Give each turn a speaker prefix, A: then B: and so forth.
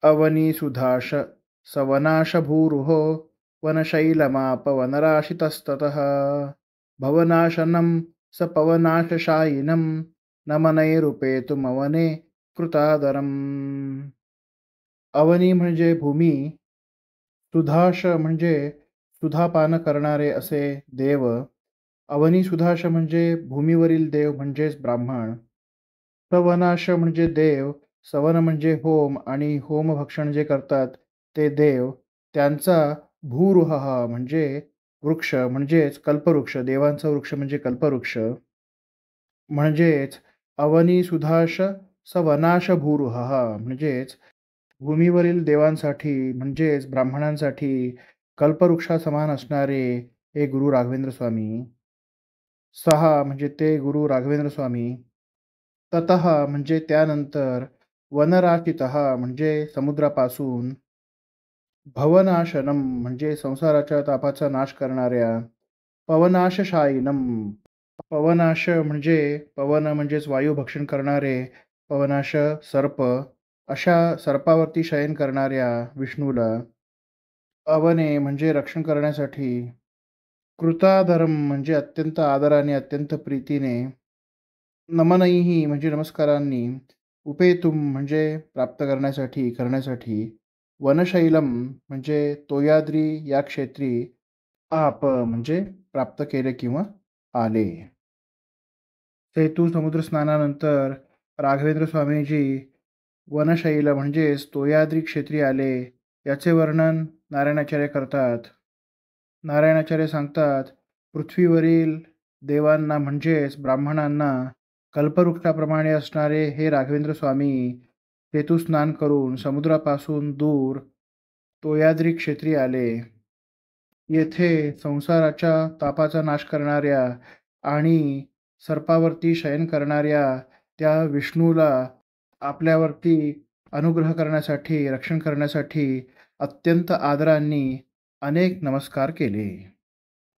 A: अवनीसुधाश सवनाशभूरुहो वनशैलमापवनराशितस्ततः भवनाशनं स पवनाशशायिनं नमनैरुपेतुमवने कृतादरम्. अवनी म्हणजे भूमी, सुधाश म्हणजे सुधापान करणारे असे देव. अवनी सुधाश म्हणजे भूमीवरील देव म्हणजेच ब्राह्मण. सवनाश म्हणजे देव, सवन म्हणजे होम आणि होमभक्षण जे करतात ते देव. त्यांचा भूरुह म्हणजे वृक्ष म्हणजेच कल्पवृक्ष, देवांचा वृक्ष म्हणजे कल्पवृक्ष. म्हणजेच अवनी सुधाश सवनाश भूरुह म्हणजेच भूमीवरील देवांसाठी म्हणजेच ब्राह्मणांसाठी कल्पवृक्षासमान असणारे हे गुरु राघवेंद्र स्वामी. सहा म्हणजे ते गुरु राघवेंद्र स्वामी. ततः म्हणजे त्यानंतर, वनराचितः म्हणजे समुद्रापासून, भवनाशनम म्हणजे संसाराच्या तापाचा नाश करणाऱ्या, पवनाशशायिनम पवनाश म्हणजे पवन म्हणजेच वायू भक्षण करणारे, पवनाश सर्प, अशा सर्पावरती शयन करणाऱ्या विष्णूला, अवने म्हणजे रक्षण करण्यासाठी, कृताधर्म म्हणजे अत्यंत आदराने अत्यंत प्रीतीने, नमनैही म्हणजे नमस्कारांनी, उपेतुम म्हणजे प्राप्त करण्यासाठी, वनशैलम म्हणजे तोयाद्री या क्षेत्री, आप म्हणजे प्राप्त केले किंवा आले. सेतू समुद्र स्नानानंतर राघवेंद्र स्वामीजी वनशैल म्हणजेच तोयाद्री क्षेत्री आले, याचे वर्णन नारायणाचार्य करतात. नारायणाचार्य सांगतात, पृथ्वीवरील देवांना म्हणजेच ब्राह्मणांना कल्पवृक्षाप्रमाणे असणारे हे राघवेंद्र स्वामी सेतुस्नान करून समुद्रापासून दूर तोयाद्री क्षेत्री आले. येथे संसाराच्या तापाचा नाश करणाऱ्या आणि सर्पावरती शयन करणाऱ्या त्या विष्णूला आपल्यावरती अनुग्रह करण्यासाठी, रक्षण करण्यासाठी अत्यंत आदरांनी अनेक नमस्कार केले.